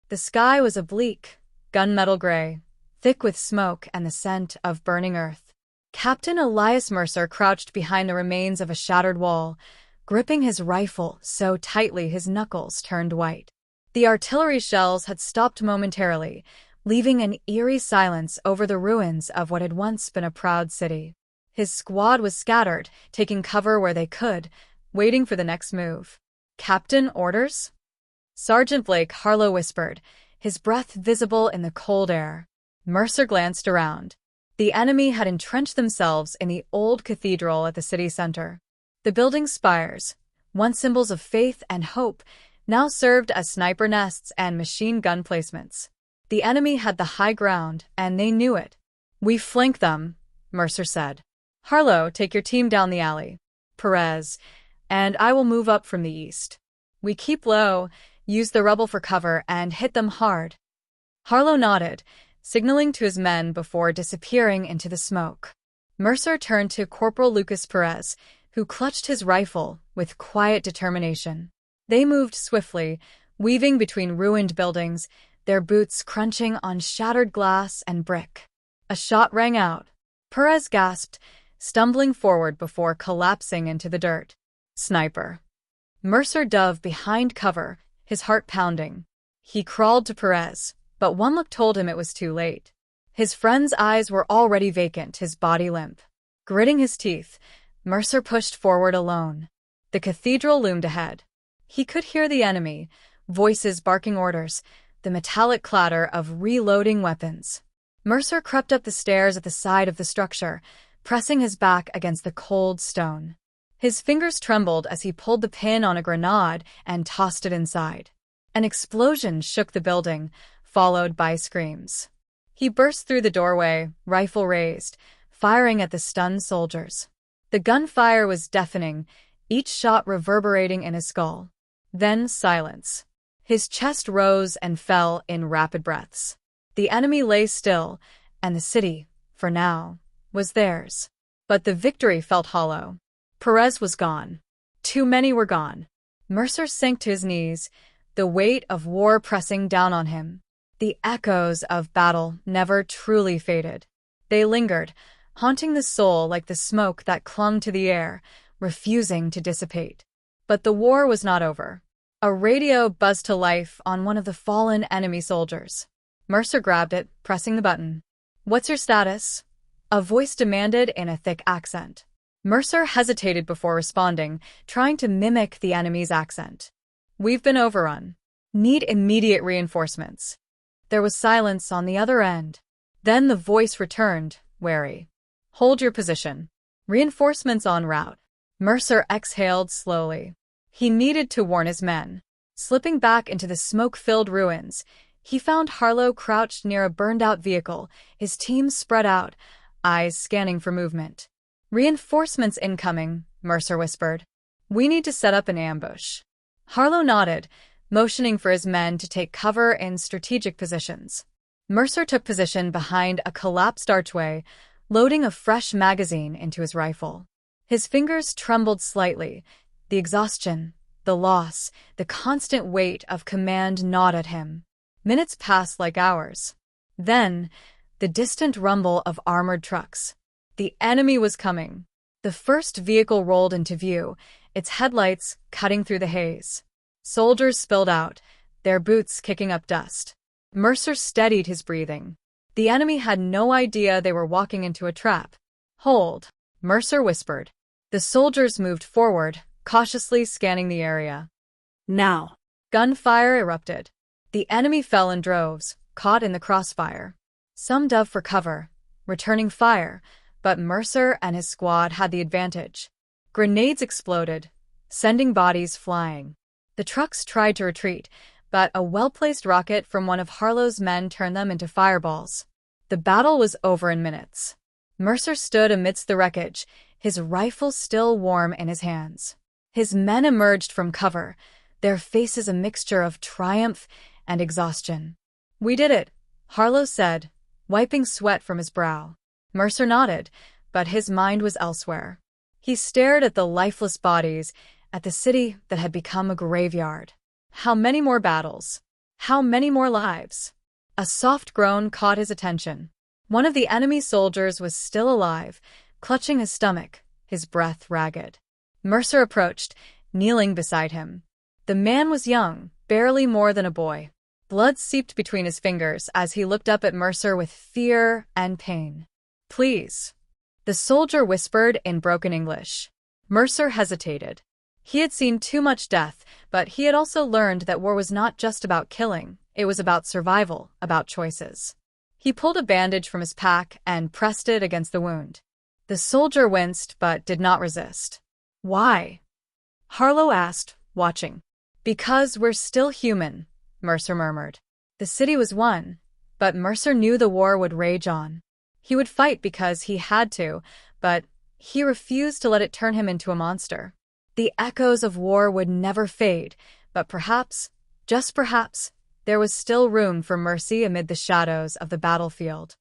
The sky was a bleak, gunmetal gray, thick with smoke and the scent of burning earth. Captain Elias Mercer crouched behind the remains of a shattered wall, gripping his rifle so tightly his knuckles turned white. The artillery shells had stopped momentarily, leaving an eerie silence over the ruins of what had once been a proud city. His squad was scattered, taking cover where they could, waiting for the next move. "Captain, orders?" Sergeant Blake Harlow whispered, his breath visible in the cold air. Mercer glanced around. The enemy had entrenched themselves in the old cathedral at the city center. The building's spires, once symbols of faith and hope, now served as sniper nests and machine gun placements. The enemy had the high ground, and they knew it. "We flank them," Mercer said. "Harlow, take your team down the alley. Perez, and I will move up from the east. We keep low, use the rubble for cover, and hit them hard." Harlow nodded, signaling to his men before disappearing into the smoke. Mercer turned to Corporal Lucas Perez, who clutched his rifle with quiet determination. They moved swiftly, weaving between ruined buildings, their boots crunching on shattered glass and brick. A shot rang out. Perez gasped, stumbling forward before collapsing into the dirt. "Sniper." Mercer dove behind cover, his heart pounding. He crawled to Perez, but one look told him it was too late. His friend's eyes were already vacant, his body limp. Gritting his teeth, Mercer pushed forward alone. The cathedral loomed ahead. He could hear the enemy, voices barking orders, the metallic clatter of reloading weapons. Mercer crept up the stairs at the side of the structure, pressing his back against the cold stone. His fingers trembled as he pulled the pin on a grenade and tossed it inside. An explosion shook the building, followed by screams. He burst through the doorway, rifle raised, firing at the stunned soldiers. The gunfire was deafening, each shot reverberating in his skull. Then silence. His chest rose and fell in rapid breaths. The enemy lay still, and the city, for now, was theirs. But the victory felt hollow. Perez was gone. Too many were gone. Mercer sank to his knees, the weight of war pressing down on him. The echoes of battle never truly faded. They lingered, haunting the soul like the smoke that clung to the air, refusing to dissipate. But the war was not over. A radio buzzed to life on one of the fallen enemy soldiers. Mercer grabbed it, pressing the button. "What's your status?" a voice demanded in a thick accent. Mercer hesitated before responding, trying to mimic the enemy's accent. "We've been overrun. Need immediate reinforcements." There was silence on the other end. Then the voice returned, wary. "Hold your position. Reinforcements en route." Mercer exhaled slowly. He needed to warn his men. Slipping back into the smoke-filled ruins, he found Harlow crouched near a burned-out vehicle, his team spread out, eyes scanning for movement. "Reinforcements incoming," Mercer whispered. "We need to set up an ambush." Harlow nodded, motioning for his men to take cover in strategic positions. Mercer took position behind a collapsed archway, loading a fresh magazine into his rifle. His fingers trembled slightly. The exhaustion, the loss, the constant weight of command gnawed at him. Minutes passed like hours. Then, the distant rumble of armored trucks. The enemy was coming. The first vehicle rolled into view, its headlights cutting through the haze. Soldiers spilled out, their boots kicking up dust. Mercer steadied his breathing. The enemy had no idea they were walking into a trap. "Hold," Mercer whispered. The soldiers moved forward, cautiously scanning the area. Now, gunfire erupted. The enemy fell in droves, caught in the crossfire. Some dove for cover, returning fire, but Mercer and his squad had the advantage. Grenades exploded, sending bodies flying. The trucks tried to retreat, but a well-placed rocket from one of Harlow's men turned them into fireballs. The battle was over in minutes. Mercer stood amidst the wreckage, his rifle still warm in his hands. His men emerged from cover, their faces a mixture of triumph and exhaustion. "We did it," Harlow said, wiping sweat from his brow. Mercer nodded, but his mind was elsewhere. He stared at the lifeless bodies, at the city that had become a graveyard. How many more battles? How many more lives? A soft groan caught his attention. One of the enemy soldiers was still alive, clutching his stomach, his breath ragged. Mercer approached, kneeling beside him. The man was young, barely more than a boy. Blood seeped between his fingers as he looked up at Mercer with fear and pain. "Please," the soldier whispered in broken English. Mercer hesitated. He had seen too much death, but he had also learned that war was not just about killing. It was about survival, about choices. He pulled a bandage from his pack and pressed it against the wound. The soldier winced but did not resist. "Why?" Harlow asked, watching. "Because we're still human," Mercer murmured. The city was won, but Mercer knew the war would rage on. He would fight because he had to, but he refused to let it turn him into a monster. The echoes of war would never fade, but perhaps, just perhaps, there was still room for mercy amid the shadows of the battlefield.